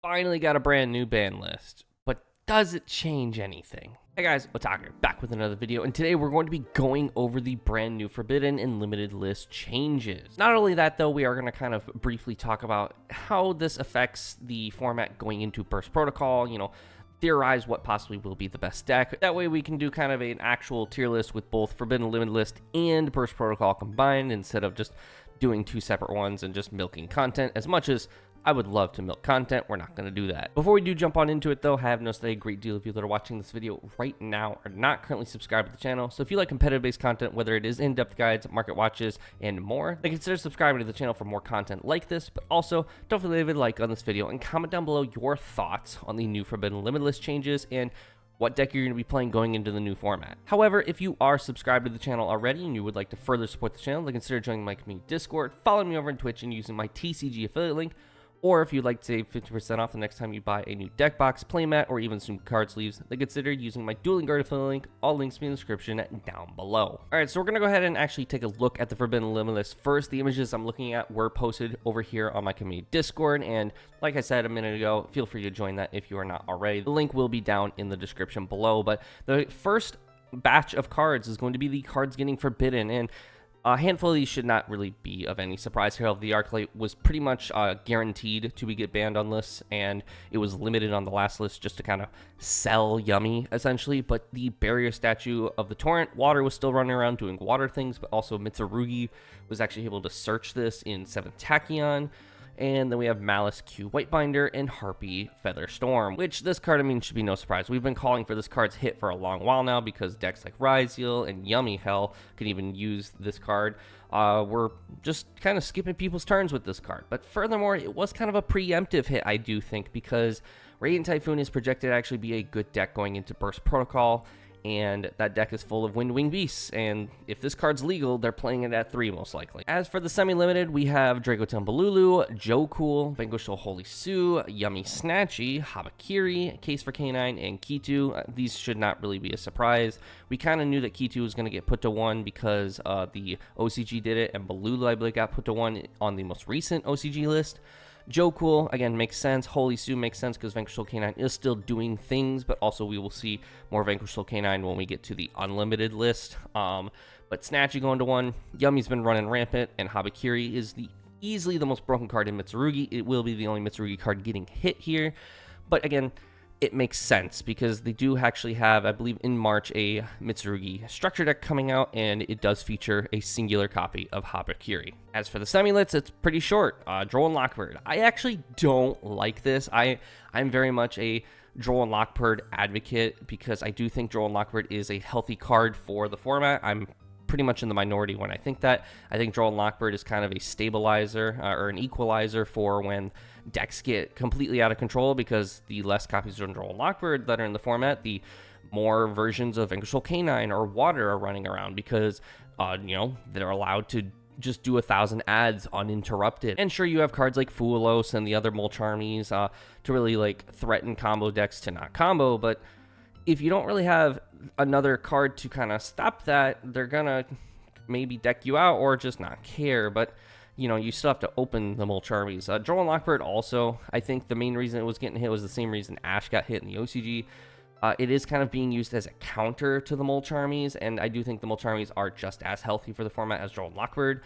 finally got a brand new ban list, but does it change anything? Hey guys, Otaku back with another video, and today we're going to be going over the brand new Forbidden and Limited list changes. Not only that though, we are going to kind of briefly talk about how this affects the format going into Burst Protocol, theorize what possibly will be the best deck. That way we can do kind of an actual tier list with both Forbidden and Limited list and Burst Protocol combined instead of just doing two separate ones and just milking content. As much as I would love to milk content, we're not going to do that. Before we do jump on into it though, I have noticed that a great deal of you that are watching this video right now are not currently subscribed to the channel. So if you like competitive based content, whether it is in-depth guides, market watches, and more, then consider subscribing to the channel for more content like this. But also, don't forget to leave a like on this video and comment down below your thoughts on the new Forbidden Limited list changes and what deck you're going to be playing going into the new format. However, if you are subscribed to the channel already and you would like to further support the channel, then consider joining my community Discord, following me over on Twitch, and using my TCG affiliate link. Or if you'd like to save 50% off the next time you buy a new deck box, playmat, or even some card sleeves, then consider using my Dueling Guard affiliate link. All links in the description down below. Alright, so we're going to go ahead and actually take a look at the Forbidden Limited list first. The images I'm looking at were posted over here on my community Discord, and like I said a minute ago, feel free to join that if you are not already. The link will be down in the description below, but the first batch of cards is going to be the cards getting forbidden, and a handful of these should not really be of any surprise. Herald of the Arclight was pretty much guaranteed to get banned on lists, and it was limited on the last list just to kind of sell Yummy, essentially. But the Barrier Statue of the Torrent, Water was still running around doing water things, but also Mitsurugi was actually able to search this in 7th Tachyon. And then we have Malice Q Whitebinder and Harpy Feather Storm, which this card, I mean, should be no surprise. We've been calling for this card's hit for a long while now because decks like Ryzeal and Yummy Hell can even use this card. We're just kind of skipping people's turns with this card. But furthermore, it was kind of a preemptive hit, I do think, because Radiant Typhoon is projected to actually be a good deck going into Burst Protocol. And that deck is full of Wind Wing Beasts, and if this card's legal, they're playing it at 3 most likely. As for the semi-limited, we have Dragoton Balulu, Joe Vanquishal Holy Sue, Yummy Snatchy, Habakiri, Case for K9, and Kitu. These should not really be a surprise. We kind of knew that Kitu was going to get put to 1 because the OCG did it, and Balulu, I believe, got put to 1 on the most recent OCG list. Joe again, makes sense. Holy Sue makes sense because Vanquishal K9 is still doing things, but also we will see more Vanquishal K9 when we get to the unlimited list. But Snatchy going to 1, Yummy's been running rampant, and Habakiri is easily the most broken card in Mitsurugi. It will be the only Mitsurugi card getting hit here, but again, it makes sense because they do actually have, I believe in March, a Mitsurugi structure deck coming out, and it does feature a singular copy of Habakiri. As for the semi-lits, it's pretty short. Droll and Lockbird. I actually don't like this. I'm very much a Droll and Lockbird advocate because I do think Droll and Lockbird is a healthy card for the format. I'm pretty much in the minority when I think that. I think Droll and Lockbird is kind of a stabilizer or an equalizer for when decks get completely out of control, because the less copies of Droll and Lockbird that are in the format, the more versions of Vanquishal K9 or Water are running around because, they're allowed to just do 1,000 ads uninterrupted. And sure, you have cards like Fuelos and the other Molcharmies to really threaten combo decks to not combo, but if you don't really have another card to kind of stop that, they're gonna maybe deck you out or just not care. But you still have to open the Molcharmies. Droll and Lockbird also, I think the main reason it was getting hit was the same reason Ash got hit in the OCG. It is kind of being used as a counter to the Molcharmies, and I do think the Molcharmies are just as healthy for the format as Droll and Lockbird.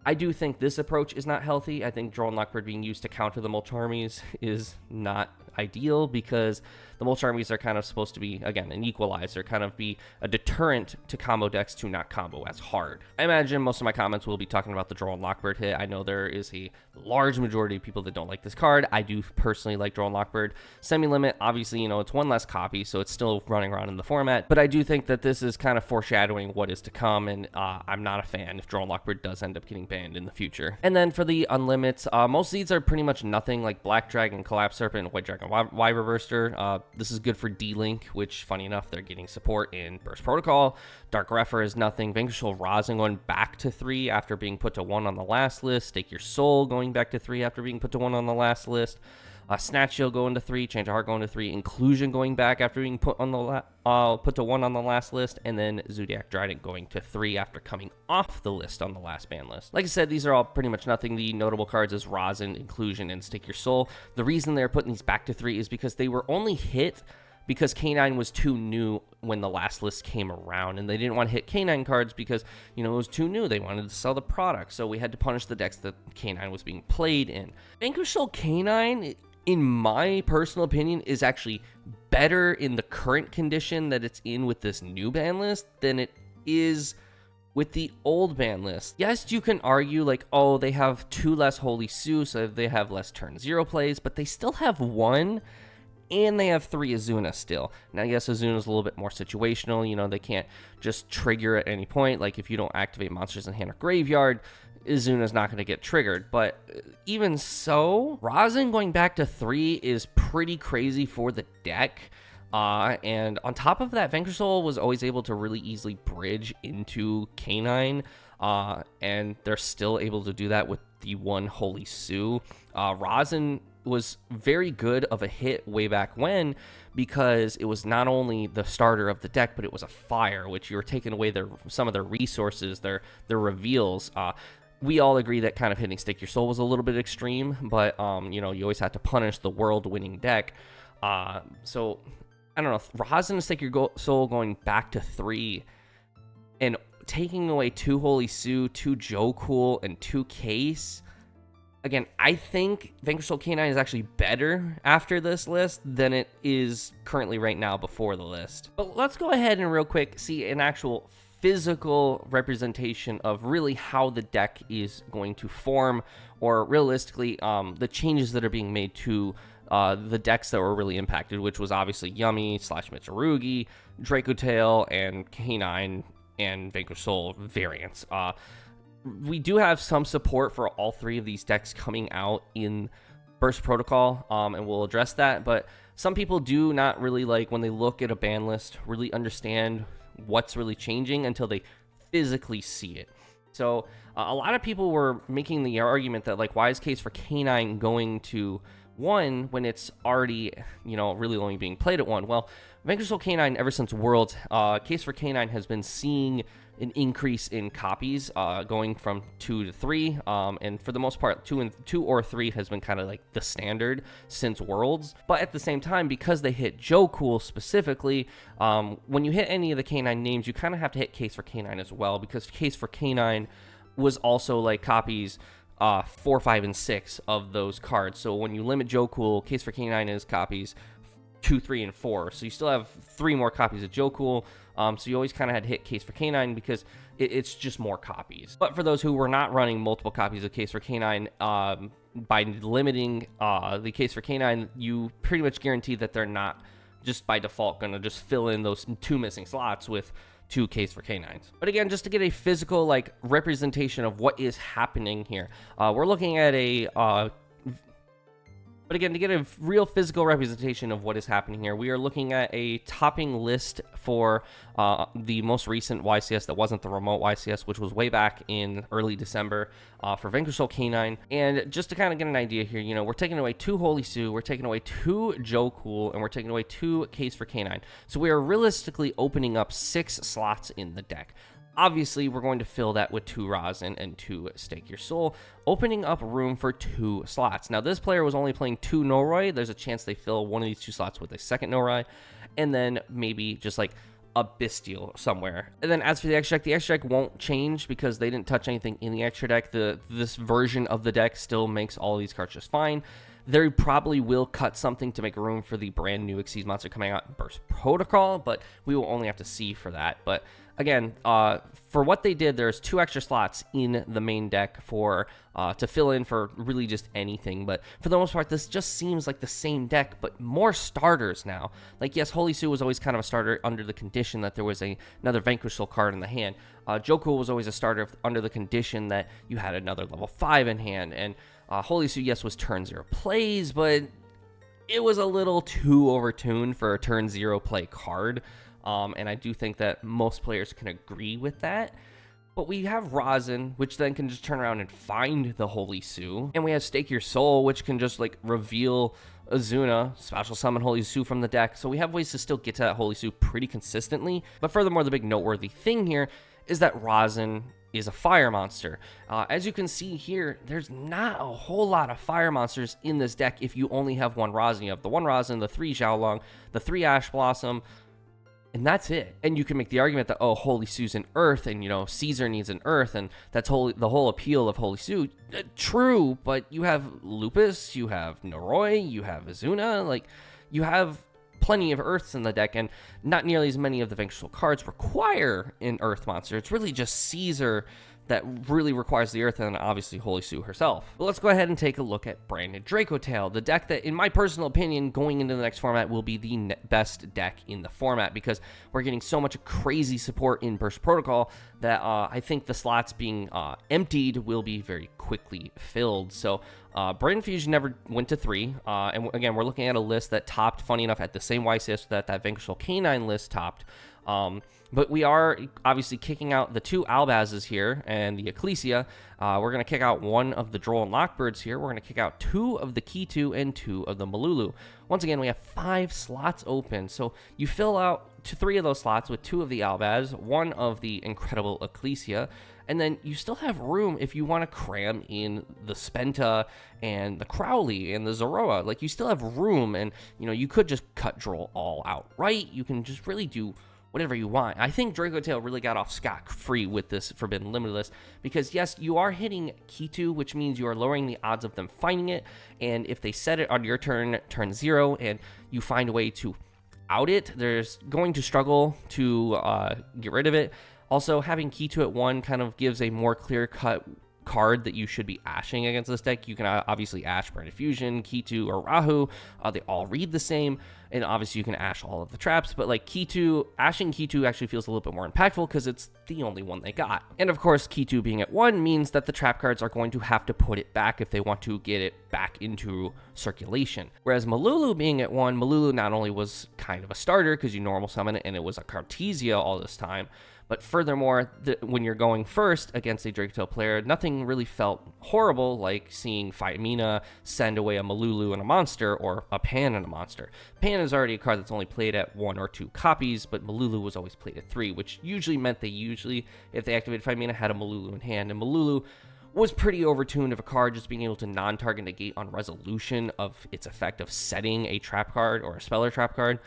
I do think this approach is not healthy. I think Droll and Lockbird being used to counter the Molcharmies is not ideal because the Molcharmies are kind of supposed to be, again, an equalizer, kind of be a deterrent to combo decks to not combo as hard. I imagine most of my comments will be talking about the Droll and Lockbird hit. I know there is a large majority of people that don't like this card. I do personally like Droll and Lockbird. Semi-limit, obviously, it's one less copy, so it's still running around in the format, but I do think that this is kind of foreshadowing what is to come, and I'm not a fan if Droll and Lockbird does end up getting banned in the future. And then for the unlimits, most of these are pretty much nothing, like Black Dragon, Collapse Serpent, White Dragon, Wyver Burster. This is good for D-Link, which, funny enough, they're getting support in Burst Protocol. Dark Refer is nothing. Vanquishal Rosin going back to 3 after being put to 1 on the last list. Stake Your Soul going back to 3 after being put to 1 on the last list. Snatch Shield going to 3, Change of Heart going to 3, Inclusion going back after being put on the put to 1 on the last list, and then Zodiac Trident going to 3 after coming off the list on the last ban list. Like I said, these are all pretty much nothing. The notable cards is Rosin, Inclusion, and Stake Your Soul. The reason they're putting these back to 3 is because they were only hit because K9 was too new when the last list came around, and they didn't want to hit K9 cards because, you know, it was too new. They wanted to sell the product, so we had to punish the decks that K9 was being played in. Vanquish Soul K9, in my personal opinion, is actually better in the current condition that it's in with this new ban list than it is with the old ban list. Yes, you can argue like, oh, they have 2 less Holy Sue, so they have less turn 0 plays, but they still have 1, and they have 3 Azuna still. Now, yes, Azuna's a little bit more situational. You know, they can't just trigger at any point. Like, if you don't activate monsters in hand or graveyard, Azuna's not going to get triggered. But even so, Rosin going back to 3 is pretty crazy for the deck. And on top of that, Vanquish Soul was always able to really easily bridge into K9. And they're still able to do that with the 1 Holy Sue. Rosin was very good of a hit way back when, because it was not only the starter of the deck, but it was a fire, which you were taking away some of their resources, their reveals. We all agree that kind of hitting Stake Your Soul was a little bit extreme, but you know, you always had to punish the world-winning deck. So I don't know, Rosin and Stake Your Soul going back to 3 and taking away 2 Holy Sue, 2 Joe and 2 Case. Again, I think Vanquish Soul K9 is actually better after this list than it is currently right now before the list. But let's go ahead and real quick see an actual physical representation of really how the deck is going to form, or realistically, the changes that are being made to the decks that were really impacted, which was obviously Yummy / Mitsurugi, Draco Tail, and K9 and Vanquish Soul variants. We do have some support for all 3 of these decks coming out in Burst Protocol, and we'll address that, but some people do not really, like, when they look at a ban list, really understand what's really changing until they physically see it. So a lot of people were making the argument that, like, why is Case for K9 going to 1 when it's already, you know, really only being played at 1? Well, Vanquish Soul K9, ever since Worlds, Case for K9 has been seeing an increase in copies, going from 2 to 3, and for the most part 2 or 3 has been kind of like the standard since Worlds. But at the same time, because they hit Joe specifically, when you hit any of the K9 names, you kind of have to hit Case for K9 as well, because Case for K9 was also like copies 4, 5, and 6 of those cards. So when you limit Joe Case for K9 is copies 2, 3, and 4. So you still have 3 more copies of Joe so you always kind of had to hit Case for K9 because it's just more copies. But for those who were not running multiple copies of Case for K9, by limiting the Case for K9, you pretty much guarantee that they're not just by default going to just fill in those 2 missing slots with 2 Case for K9s. But again, just to get a physical like representation of what is happening here, we're looking at a but again, to get a real physical representation of what is happening here, we are looking at a topping list for the most recent YCS that wasn't the remote YCS, which was way back in early December for Vanquish Soul K9. And just to kind of get an idea here, you know, we're taking away 2 Holy Sue, we're taking away 2 Joe and we're taking away 2 Case for K9. So we are realistically opening up 6 slots in the deck. Obviously, we're going to fill that with 2 Rosin and 2 Stake Your Soul, opening up room for 2 slots. Now, this player was only playing 2 Noroi. There's a chance they fill one of these 2 slots with a second Noroi, and then maybe just like a Bestial somewhere. And then as for the extra deck won't change because they didn't touch anything in the extra deck. This version of the deck still makes all of these cards just fine. They probably will cut something to make room for the brand new Xyz monster coming out in Burst Protocol, but we will only have to see for that. But again, for what they did, there's 2 extra slots in the main deck for to fill in for really just anything. But for the most part, this just seems like the same deck, but more starters now. Like, yes, Holy Sue was always kind of a starter under the condition that there was another Vanquish Soul card in the hand. Joku was always a starter under the condition that you had another level 5 in hand. And Holy Sue, yes, was turn 0 plays, but it was a little too overtuned for a turn 0 play card. And I do think that most players can agree with that. But we have Rosin, which then can just turn around and find the Holy Sue. And we have Stake Your Soul, which can just like reveal Azuna, special summon Holy Sue from the deck. So we have ways to still get to that Holy Sue pretty consistently. But furthermore, the big noteworthy thing here is that Rosin is a fire monster. As you can see here, there's not a whole lot of fire monsters in this deck if you only have one Rosin. You have the one Rosin, the 3 Xiaolong, the 3 Ash Blossom, and that's it. And you can make the argument that, oh, Holy Sue's an Earth, and, you know, Caesar needs an Earth, and that's the whole appeal of Holy Sue. True, but you have Lupus, you have Noroi, you have Azuna, like, you have plenty of Earths in the deck, and not nearly as many of the Vanquishable cards require an Earth monster. It's really just Caesar that really requires the Earth, and obviously Holy Sue herself. But let's go ahead and take a look at Branded Dracotail, the deck that, in my personal opinion, going into the next format will be the best deck in the format, because we're getting so much crazy support in Burst Protocol that I think the slots being emptied will be very quickly filled. So Brain Fusion never went to 3, and again, we're looking at a list that topped, funny enough, at the same YCS that Vanquishable Canine list topped. But we are obviously kicking out the 2 Albazes here and the Ecclesia. We're going to kick out 1 of the Droll and Lockbirds here. We're going to kick out 2 of the Kitu and 2 of the Malulu. Once again, we have 5 slots open. So you fill out 3 of those slots with 2 of the Albaz, 1 of the incredible Ecclesia, and then you still have room if you want to cram in the Spenta and the Crowley and the Zoroa. Like, you still have room, and, you know, you could just cut Droll all out, right? You can just really do whatever you want. I think Dracotail really got off scot-free with this Forbidden Limited list, because yes, you are hitting Kitu, which means you are lowering the odds of them finding it, and if they set it on your turn 0, and you find a way to out it, there's going to struggle to get rid of it. Also, having Kitu at 1 kind of gives a more clear-cut card that you should be ashing against this deck. You can obviously ash Branded Fusion, Kitu, or Rahu. They all read the same, and obviously you can ash all of the traps, but like Kitu, ashing Kitu actually feels a little bit more impactful because it's the only one they got. And of course, Kitu being at 1 means that the trap cards are going to have to put it back if they want to get it back into circulation. Whereas Malulu being at 1, Malulu not only was kind of a starter because you normal summon it and it was a Cartesia all this time, but furthermore, when you're going first against a Dracotail player, nothing really felt horrible like seeing Fiamina send away a Malulu and a monster, or a Pan and a monster. Pan is already a card that's only played at 1 or 2 copies, but Malulu was always played at 3, which usually meant if they activated Fiamina, had a Malulu in hand, and Malulu was pretty overtuned of a card, just being able to non-target negate on resolution of its effect of setting a trap card or a speller trap card.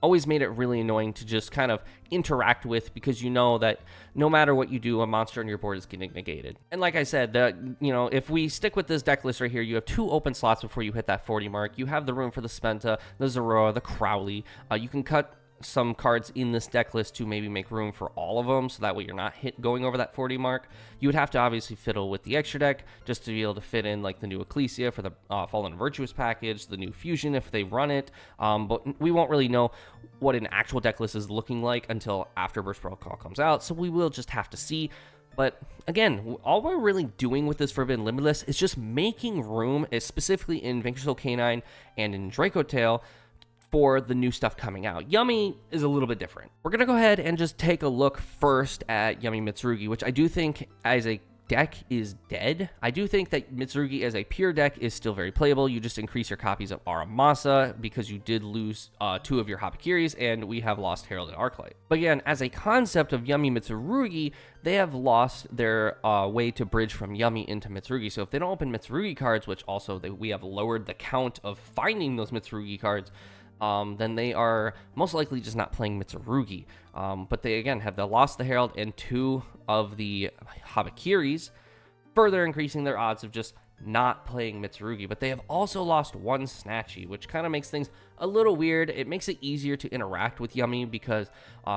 Always made it really annoying to just kind of interact with, because you know that no matter what you do, a monster on your board is getting negated. And like I said, if we stick with this deck list right here, you have 2 open slots before you hit that 40 mark. You have the room for the Spenta, the Zoroa, the Crowley. You can cut some cards in this deck list to maybe make room for all of them, so that way you're not going over that 40 mark. You would have to obviously fiddle with the extra deck just to be able to fit in like the new Ecclesia for the Fallen Virtuous package, the new Fusion if they run it, but we won't really know what an actual deck list is looking like until after Burst Protocol comes out, so we will just have to see. But again, all we're really doing with this Forbidden Limited list is just making room, specifically in Vanquishable Canine and in Dracotail, for the new stuff coming out. Yummy is a little bit different. We're going to go ahead and just take a look first at Yummy Mitsurugi, which I do think as a deck is dead. I do think that Mitsurugi as a pure deck is still very playable. You just increase your copies of Aramasa because you did lose 2 of your Hapakiris, and we have lost Herald and Arclight. But again, as a concept of Yummy Mitsurugi, they have lost their way to bridge from Yummy into Mitsurugi. So if they don't open Mitsurugi cards, which also we have lowered the count of finding those Mitsurugi cards, then they are most likely just not playing Mitsurugi. But they, again, have lost the Herald and 2 of the Habakiris, further increasing their odds of just not playing Mitsurugi. But they have also lost 1 Snatchy, which kind of makes things a little weird. It makes it easier to interact with Yummy because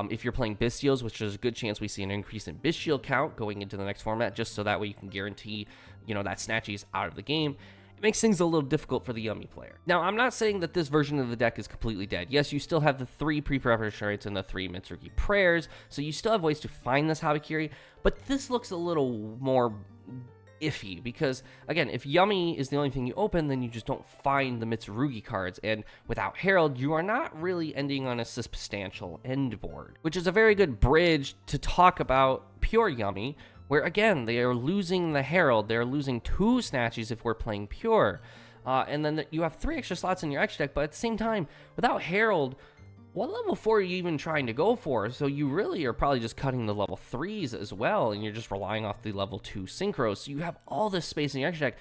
if you're playing Bystials, which there's a good chance we see an increase in Bystial count going into the next format, just so that way you can guarantee, that Snatchy is out of the game, makes things a little difficult for the Yummy player. Now, I'm not saying that this version of the deck is completely dead. Yes, you still have the 3 pre-preparatory and the 3 Mitsurugi prayers, so you still have ways to find this Habakiri, but this looks a little more iffy because, again, if Yummy is the only thing you open, then you just don't find the Mitsurugi cards, and without Herald, you are not really ending on a substantial end board, which is a very good bridge to talk about pure Yummy, where, again, they are losing the Herald. They're losing 2 Snatchies if we're playing pure. And then you have 3 extra slots in your extra deck, but at the same time, without Herald, what level 4 are you even trying to go for? So you really are probably just cutting the level 3s as well, and you're just relying off the level 2 synchros. So you have all this space in your extra deck.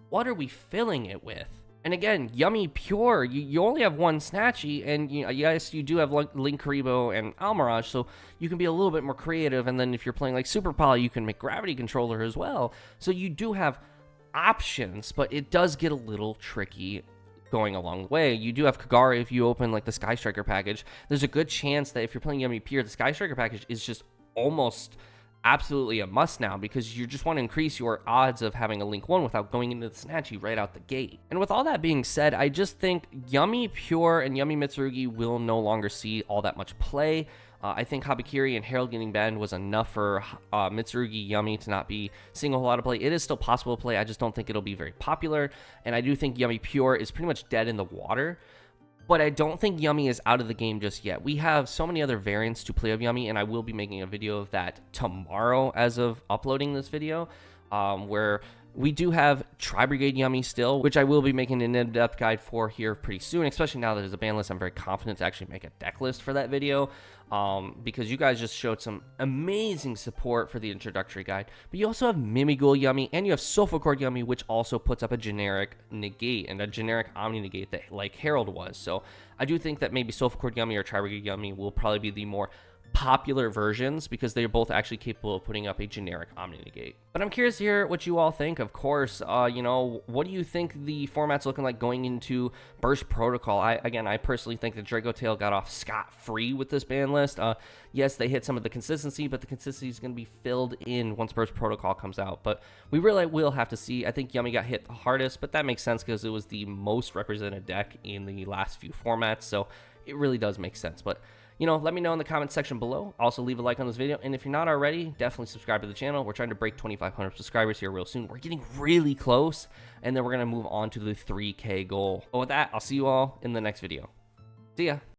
What are we filling it with? And again, Yummy Pure, you only have 1 Snatchy, and yes, you do have Link Karibo and Almirage, so you can be a little bit more creative. And then if you're playing like Super Poly, you can make Gravity Controller as well. So you do have options, but it does get a little tricky going a long way. You do have Kagari if you open like the Sky Striker package. There's a good chance that if you're playing Yummy Pure, the Sky Striker package is just almost absolutely a must now, because you just want to increase your odds of having a Link 1 without going into the Snatchy right out the gate. And with all that being said, I just think Yummy Pure and Yummy Mitsurugi will no longer see all that much play. I think Habakiri and Herald getting banned was enough for Mitsurugi Yummy to not be seeing a whole lot of play. It is still possible to play, I just don't think it'll be very popular, and I do think Yummy Pure is pretty much dead in the water. But I don't think Yummy is out of the game just yet. We have so many other variants to play of Yummy, and I will be making a video of that tomorrow as of uploading this video, where we do have Tri-Brigade Yummy still, which I will be making an in-depth guide for here pretty soon, especially now that there's a ban list. I'm very confident to actually make a deck list for that video, because you guys just showed some amazing support for the introductory guide. But you also have Mimigul Yummy, and you have Sulfur Yummy, which also puts up a generic negate and a generic Omni negate that like Herald was. So I do think that maybe Sulfur Yummy or Tri-Brigade Yummy will probably be the more popular versions, because they're both actually capable of putting up a generic Omni negate. But I'm curious to hear what you all think. Of course, you know, what do you think the format's looking like going into Burst Protocol? I personally think that Draco Tail got off scot-free with this ban list. Yes, they hit some of the consistency, but the consistency is going to be filled in once Burst Protocol comes out. But we really will have to see. I think Yummy got hit the hardest, but that makes sense because it was the most represented deck in the last few formats, so it really does make sense. But you know, let me know in the comment section below. Also, leave a like on this video. And if you're not already, definitely subscribe to the channel. We're trying to break 2,500 subscribers here real soon. We're getting really close. And then we're going to move on to the 3K goal. But with that, I'll see you all in the next video. See ya.